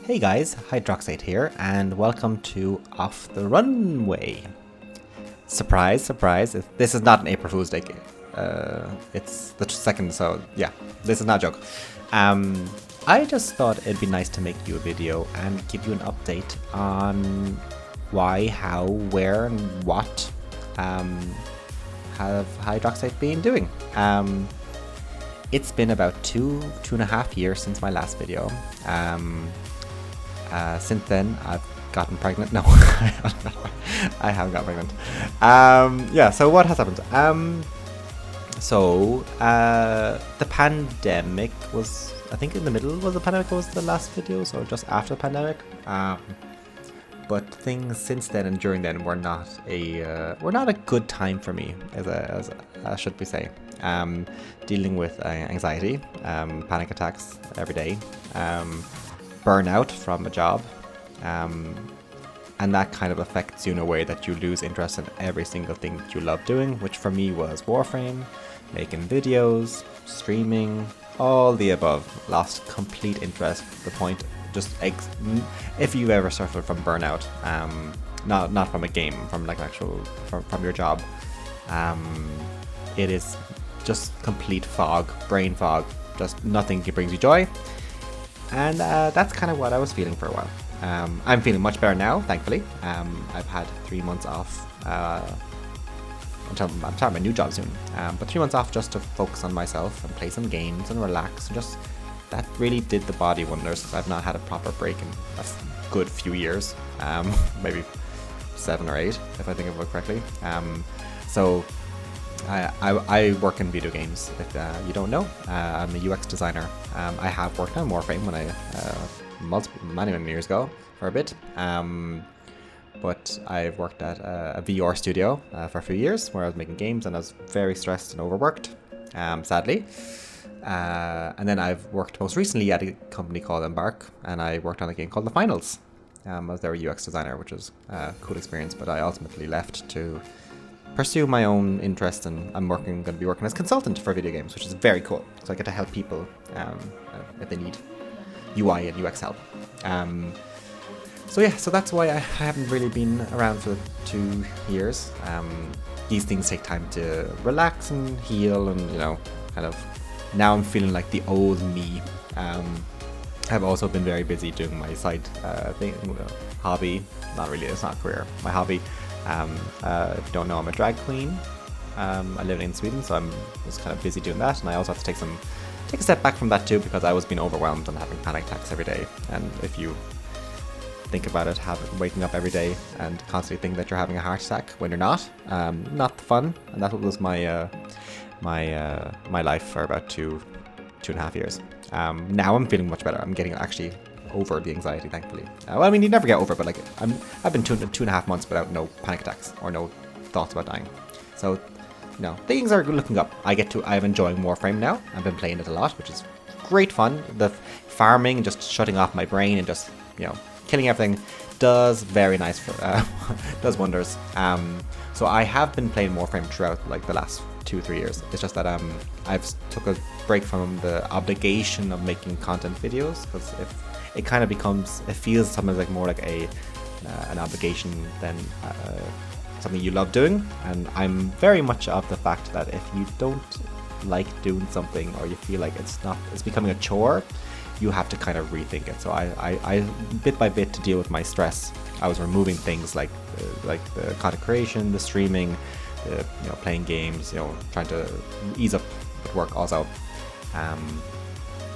Hey guys, Hydroxate here, and welcome to Off the Runway. Surprise, surprise, this is not an April Fool's Day. It's the second, so yeah, this is not a joke. I just thought it'd be nice to make you a video and give you an update on why, how, where, and what have Hydroxate been doing. It's been about two and a half years since my last video. Since then, I've gotten pregnant. No, I haven't got pregnant. Yeah, so what has happened? The pandemic was, I think in the middle of the pandemic was the last video, so just after the pandemic. But things since then and during then were not a good time for me, as should we say. Dealing with anxiety, panic attacks every day, burnout from a job, and that kind of affects you in a way that you lose interest in every single thing that you love doing, which for me was Warframe, making videos, streaming, all the above. Lost complete interest. The point, just if you ever suffered from burnout, not from a game, from like actual from your job, it is just complete fog, brain fog, just nothing brings you joy. And that's kind of what I was feeling for a while. I'm feeling much better now, thankfully. I've had 3 months off. I'm starting my new job soon. But 3 months off just to focus on myself and play some games and relax. And just that really did the body wonders, because I've not had a proper break in a good few years. Maybe 7 or 8, if I think of it correctly. So I work in video games. If you don't know, I'm a UX designer. I have worked on Warframe when many years ago for a bit. But I've worked at a VR studio for a few years where I was making games, and I was very stressed and overworked, sadly. And then I've worked most recently at a company called Embark, and I worked on a game called The Finals. I was their UX designer, which was a cool experience, but I ultimately left to pursue my own interest, and I'm going to be working as a consultant for video games, which is very cool. So I get to help people if they need UI and UX help. So that's why I haven't really been around for 2 years. These things take time to relax and heal, and kind of now I'm feeling like the old me. I've also been very busy doing my side thing, hobby. Not really, it's not a career. My hobby. If you don't know, I'm a drag queen. I live in Sweden, so I'm just kind of busy doing that, and I also have to take a step back from that too, because I was being overwhelmed and having panic attacks every day. And if you think about it, waking up every day and constantly think that you're having a heart attack when you're not fun. And that was my life for about two and a half years. Now I'm feeling much better. I'm getting actually over the anxiety, thankfully. Well, I mean, you never get over it, but like I've been two and a half months without no panic attacks or no thoughts about dying. So, things are looking up. I'm enjoying Warframe now. I've been playing it a lot, which is great fun. The farming, just shutting off my brain and just killing everything does very nice does wonders. So I have been playing Warframe throughout like the last 2-3 years. It's just that I've took a break from the obligation of making content videos, because if it kind of it feels sometimes like more like an obligation than something you love doing. And I'm very much of the fact that if you don't like doing something, or you feel like it's becoming a chore, you have to kind of rethink it. So I bit by bit, to deal with my stress, I was removing things like the content creation, the streaming, playing games, trying to ease up with work also.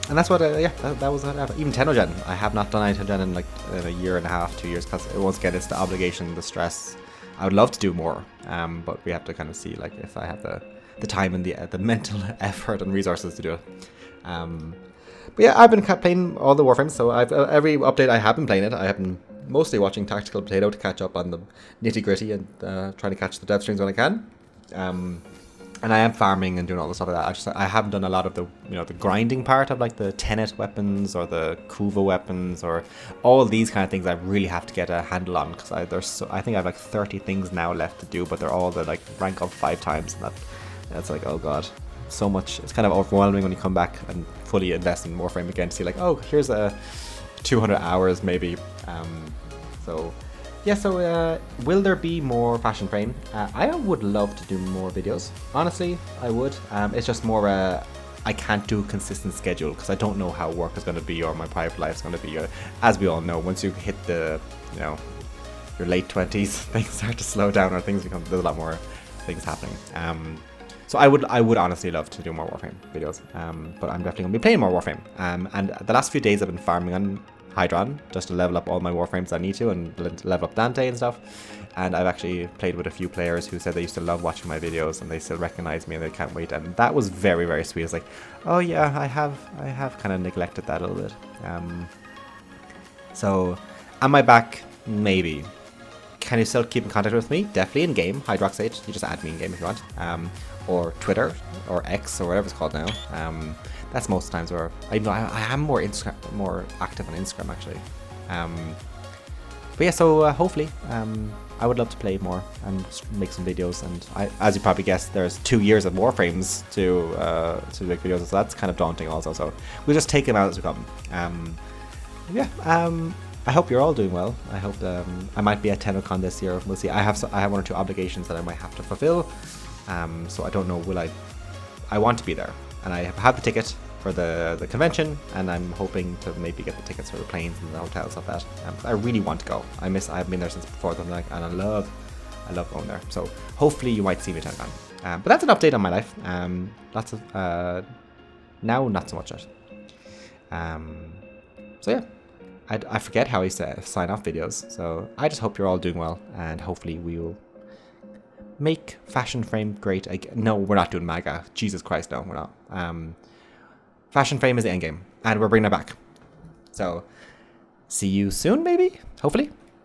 And that's what, that was even TennoCon. I have not done TennoCon in a year and a half, 2 years, because once again, it's the obligation, the stress. I would love to do more, but we have to kind of see like if I have the time and the mental effort and resources to do it. But yeah, I've been playing all the Warframes, so every update I have been playing it. I have been mostly watching Tactical Potato to catch up on the nitty gritty, and trying to catch the dev streams when I can. And I am farming and doing all the stuff like that. I haven't done a lot of the the grinding part of like the Tenet weapons or the Kuva weapons or all these kind of things. I really have to get a handle on, because I think I have like 30 things now left to do, but they're all the like rank up 5 times, and that's like, oh god, so much. It's kind of overwhelming when you come back and fully invest in Warframe again to see like, oh, here's a 200 hours maybe. So yeah, so will there be more Fashion Frame? I would love to do more videos. Honestly, I would. It's just more I can't do a consistent schedule because I don't know how work is going to be or my private life is going to be. As we all know, once you hit the, you know, your late 20s, things start to slow down or things become, there's a lot more things happening. So I would honestly love to do more Warframe videos, but I'm definitely going to be playing more Warframe. And the last few days I've been farming on Hydron just to level up all my Warframes I need to and level up Dante and stuff. And I've actually played with a few players who said they used to love watching my videos and they still recognize me and they can't wait. And that was very, very sweet. It's like, oh yeah, I have kind of neglected that a little bit. So am I back? Maybe. Can you still keep in contact with me? Definitely in game, Hydroxate. You just add me in game if you want. Or Twitter or X or whatever it's called now. That's most times where I am more active on Instagram actually. But yeah, so hopefully I would love to play more and make some videos. And as you probably guessed, there's 2 years of Warframes to make videos, so that's kind of daunting also. So we'll just take them out as we come. Yeah. I hope you're all doing well. I hope I might be at TennoCon this year. We'll see. I have 1 or 2 obligations that I might have to fulfill. So I don't know. I want to be there, and I have the ticket for the convention, and I'm hoping to maybe get the tickets for the planes and the hotels stuff like that. I really want to go. I haven't been there since before, and I love going there. So hopefully you might see me at TennoCon. But that's an update on my life. Lots of now, not so much yet. So yeah. I forget how I sign off videos, so I just hope you're all doing well, and hopefully we will make Fashion Frame great again. No, we're not doing MAGA. Jesus Christ, no, we're not. Fashion Frame is the endgame, and we're bringing it back. So, see you soon, maybe? Hopefully.